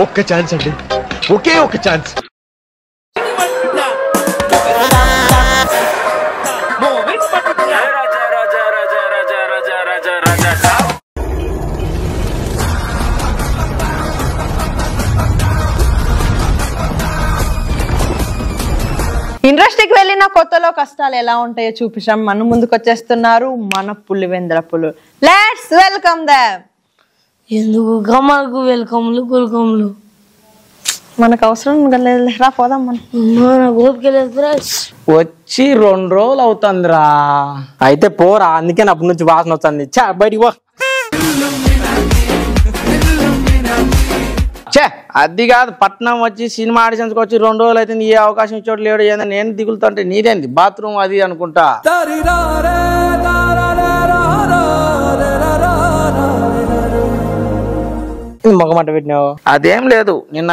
ఒక్క ఛాన్స్ అండి, ఒకే ఒక్క ఛాన్స్. ఇండస్ట్రీకి వెళ్ళిన కొత్తలో కష్టాలు ఎలా ఉంటాయో చూపించాం. మన ముందుకు వచ్చేస్తున్నారు మన పులివెందుల. Let's welcome them. ఎందుకు గమ్మకు వెల్కమ్లు గుల్కమ్లు మనకు అవసరం రా, పోదాం. మన గోపికెళ్ళేదిరా వచ్చి 2 రోజులు అవుతుందిరా. అయితే పోరా, అందుకే అప్పటి నుంచి వాసన వస్తుంది. చా బయటికి పో. చే అది కాదు, పట్నం వచ్చి సినిమా ఆడిషన్స్కి వచ్చి 2 రోజులు అయితే ఏ అవకాశం ఇచ్చోటు లేడు. ఏందని నేను దిగులుతుంటే నీదేంది బాత్రూమ్ అది అనుకుంటా. మొగమాట పెట్టినావు. అదేం లేదు, నిన్న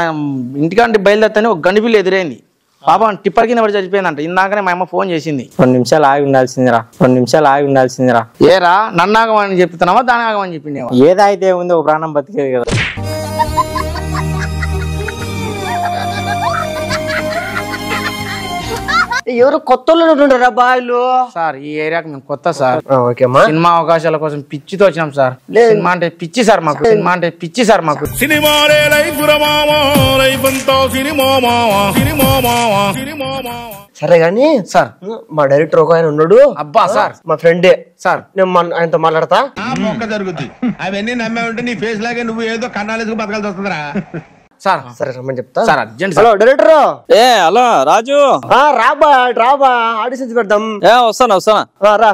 ఇంటికంటే బయలుదేరితేనే ఒక గనిపిల్లి ఎదురైంది. పాపం టిప్పర్ కింద పడి చచ్చిపోయిందంట. ఇందాకనే మా అమ్మ ఫోన్ చేసింది. 2 నిమిషాలు ఆగి ఉండాల్సిందిరా. ఏరా నన్ను ఆగమని చెప్తున్నావా దాని ఆగమని చెప్పింది? ఏదైతే ఉంది ఒక ప్రాణం బతికేది కదా. ఎవరు కొత్త ఉంటుంటారా బాయ్లు? సార్ ఈ ఏరియాకి మేము కొత్త సార్. సినిమా అవకాశాల కోసం పిచ్చితో వచ్చినాం సార్. సినిమా అంటే పిచ్చి సార్ మాకు. సరే గాని సార్, మా డైరెక్టర్ ఒక ఆయన ఉన్నాడు. అబ్బా సార్, మా ఫ్రెండే సార్. నేను ఆయనతో మాట్లాడతా. జరుగుద్ది అవన్నీ నమ్మే ఉంటే నీ ఫేస్ లాగే నువ్వు ఏదో కన్నాలేసుకు బతకాల్సి వస్తుందిరా. సార్ సరే రమ్మని చెప్తా sir, urgent. Hello director. Hello Raju. రాబా ఆడిషన్స్ పెడదాం. వస్తానా. రా.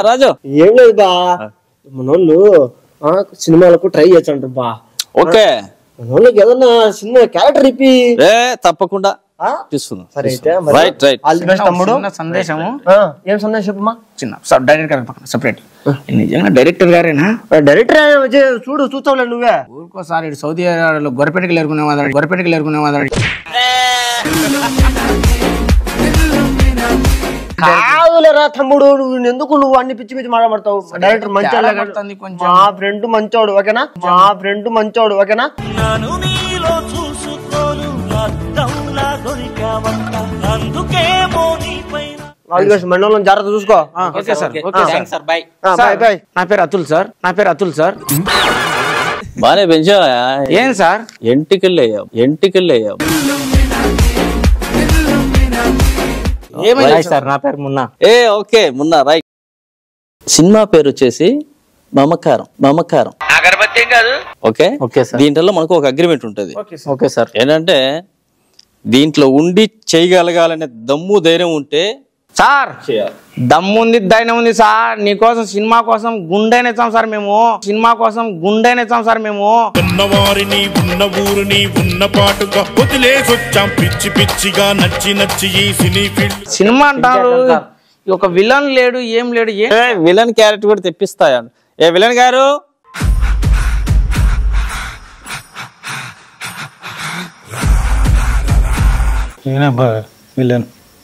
రాజు ఏం లేదు బా, మనోళ్ళు సినిమాలకు ట్రై చేస్తాంటారు బా. ఓకే, మనోళ్ళకి ఏదన్నా చిన్న క్యారెక్టర్ ఇప్పి. తప్పకుండా సరే అయితే ఆల్ ది బెస్ట్ తమ్ముడు. సందేశము ఏం సందేశం చెప్పమ్మా? చిన్న సార్, డైరెక్టర్ గారు పక్కన సెపరేట్. నిజంగా డైరెక్టర్ గారేనా? డైరెక్టర్ చూస్తావులే నువ్వే. ఊరుకోసారి ఇటు సౌదీ అరేబియాలో గొర్రెపెట్టుకు ఏరుకునేవాడు. కాదులేరా తమ్ముడు, నువ్వు ఎందుకు అన్ని పిచ్చి పిచ్చి మాట్లాడతావు? డైరెక్టర్ మంచోడు, మా ఫ్రెండ్ మంచోడు, ఓకేనా? మండలం జాగ్రత్త చూసుకో. నా పేరు అతుల్ సార్. బానే పెంచావా? ఏం సార్? ఎంటికల్లయ్యాం. సార్ నా పేరు Munna. Okay Munna, right. Cinema పేరు వచ్చేసి మమకారం. అగరబత్తి కాదు. Okay sir. దీంట్లో మనకు ఒక అగ్రిమెంట్ ఉంటది. Okay sir. ఏంటంటే దీంట్లో ఉండి చేయగలగాలనే దమ్ము ధైర్యం ఉంటే సార్, దమ్ముంది ధైర్యం ఉంది సార్. నీకోసం సినిమా కోసం గుండెనిచ్చాం సార్ మేము. ఉన్నవారిని ఉన్న ఊరిని ఉన్న పాటుగా వదిలేసొచ్చాం. పిచ్చిగా నచ్చి ఈ సినిమా అంటారు. ఒక విలన్ లేడు, ఏం లేడు. విలన్ క్యారెక్టర్ కూడా తెప్పిస్తాయా? విలన్ గారు,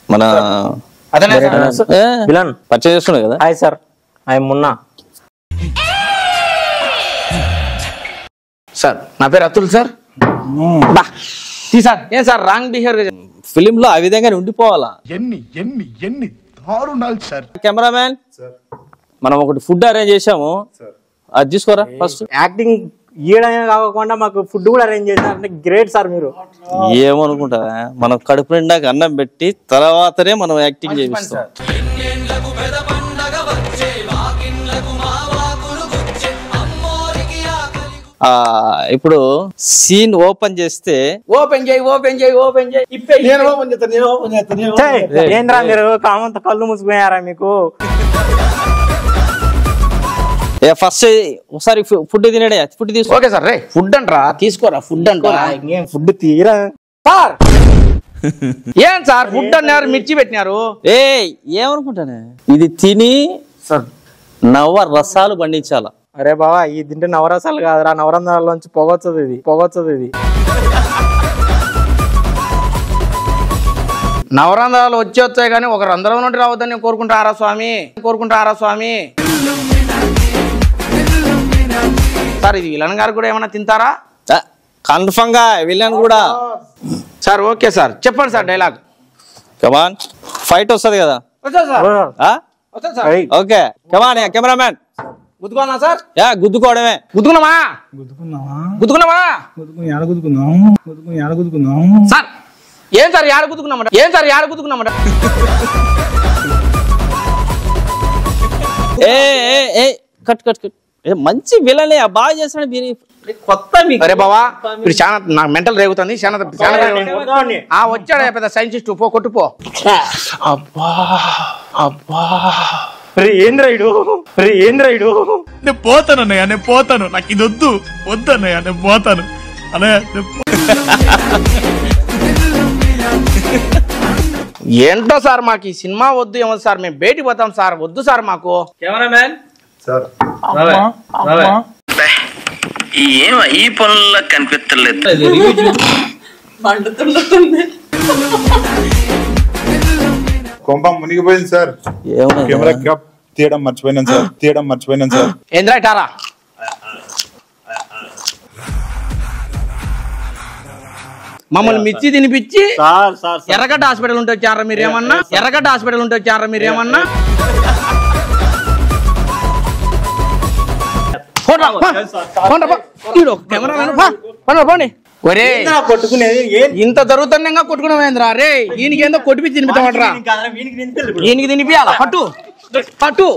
మన విలన్ పరిచయం చేస్తున్నాడు కదా. Hi sir, I Munna. Sir నా పేరు అతుల్ సార్. సార్ ఏం సార్ రాంగ్ బిహేవియర్ ఫిలిం లో ఆ విధంగా ఉండిపోవాలా? ఎన్ని దారుణాలు సార్. కెమెరామ్యాన్, మనం ఒకటి ఫుడ్ అరేంజ్ చేసాము, అది తీసుకోరా ఫస్ట్. యాక్టింగ్ ఈడైనా కాకుండా మాకు ఫుడ్ కూడా అరేంజ్ చేశారంటే గ్రేట్ సార్ మీరు. ఏమనుకుంటా, మనం కడుపు నిండా అన్నం పెట్టి తర్వాతనే మనం యాక్టింగ్ చేపిస్తాం. ఇప్పుడు సీన్ ఓపెన్ చేస్తే ఏంద్రా మీరు కామంత కళ్ళు మూసిపోయారా మీకు? ఫస్ట్ ఒకసారి ఫుడ్ తినడే, ఫుడ్ తీసుకో. ఓకే సార్, రే ఫుడ్ అంటరా, తీసుకోరా ఫుడ్ అంటారా. ఫుడ్ తీరా సార్. ఏం సార్ ఫుడ్ అన్నారు, మిర్చి పెట్టినారు. ఏమనుకుంటానే, ఇది తిని నవ రసాలు పండించాల. అరే బావా, ఈ తింటే నవరసాలు కాదురా, నవరంధ్రాల్లోంచి పొగొచ్చదు ఇది. నవరంధ్రాలు వచ్చాయి కానీ ఒక రంధ్రం నుండి రావద్దని కోరుకుంటారా స్వామి. సార్ ఇది విలన్ గారు కూడా ఏమన్నా తింటారా? కన్ఫర్మ్ గా వెళ్ళాను కూడా. సార్ ఓకే సార్, చెప్పండి సార్ డైలాగ్. కమాన్, ఫైట్ వస్తుంది కదా. Okay come on cameraman. గుద్దుకోనా సార్? యా గుద్దుకోవడమే. గుద్దుకున్నామా సార్? ఏం సార్ ఏడ గుద్దుకున్నామట? ఏ కట్ కట్ కట్. మంచి విలనే, బాగా చేస్తాడు మీరు. కొత్త అరే బావా, ఇప్పుడు చాలా నాకు మెంటల్ రేగుతుంది. వచ్చాడు పెద్ద సైంటిస్ట్, పో కొట్టుపో. ఏంద్రాయుడు నేను పోతానన్నయ్య, నేను పోతాను. నాకు ఇది వద్దన్నయ్య, నేను పోతాను అన్నయ్య. ఏంటో సార్ మాకు ఈ సినిమా వద్దు, ఏమో సార్ మేము బయటికి పోతాం సార్, వద్దు సార్ మాకు. కెమెరామ్యాన్ ఈ పనుల్లో కనిపించలేదు. కొంప మునిగిపోయింది సార్. కెమెరా క్యాప్ తీయడం మర్చిపోయినాను సార్. ఏంద్రా టారా? మమ్మల్ని మిర్చి తినిపించి ఎర్రగడ్డ హాస్పిటల్ ఉంటే వచ్చారా మీరేమన్నా? ఇంత జరుగుతుండగా కొట్టుకున్నావేంద్రా? రే ఈయనకి ఏందో కొట్టిపించి తినిపిస్తామంటారా? ఈయనకి తినిపియాలా? పట్టు.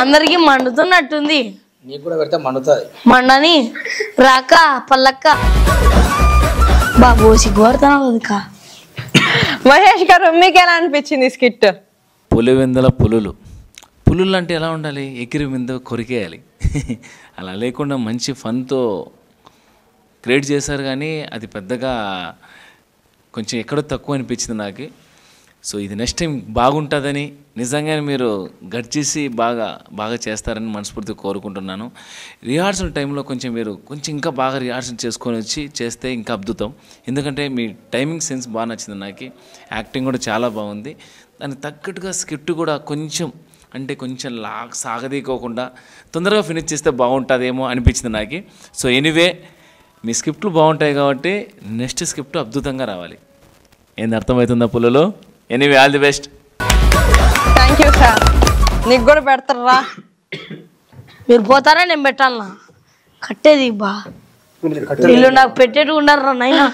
అందరికి మండుతున్నట్టుంది. నీకు కూడా పెడితే మండుతుంది. మండని రాక పల్లక్క బాబు సిగ్గుపడుతున్నావు కదకా. మహేష్ గారు, మీకు ఎలా అనిపించింది స్కిట్? పులివెందుల పులులు అంటే ఎలా ఉండాలి? ఎగిరి మీద కొరికేయాలి. అలా లేకుండా మంచి ఫన్తో క్రియేట్ చేశారు, కానీ అది పెద్దగా కొంచెం ఎక్కడో తక్కువ అనిపించింది నాకు. సో ఇది నెక్స్ట్ టైం బాగుంటుందని, నిజంగానే మీరు గడిచేసి బాగా చేస్తారని మనస్ఫూర్తిగా కోరుకుంటున్నాను. రిహార్సల్ టైంలో మీరు ఇంకా బాగా రిహార్సల్ చేసుకొని వచ్చి చేస్తే ఇంకా అద్భుతం. ఎందుకంటే మీ టైమింగ్ సెన్స్ బాగా నచ్చింది నాకు. యాక్టింగ్ కూడా చాలా బాగుంది. దానికి తగ్గట్టుగా స్క్రిప్ట్ కూడా కొంచెం సాగదీకోకుండా తొందరగా ఫినిష్ చేస్తే బాగుంటుందేమో అనిపించింది నాకు. సో ఎనీవే, మీ స్క్రిప్ట్లు బాగుంటాయి కాబట్టి నెక్స్ట్ స్క్రిప్ట్ అద్భుతంగా రావాలి. ఏంది అర్థమవుతుందా పుల్లలో? Anyway, all the best. Thank you sir. నీకు కూడా పెడతారా? మీరు పోతారా నేను పెట్టాలనా? కట్టేది బా వీళ్ళు నాకు పెట్టేట్టు ఉన్నారా నైనా.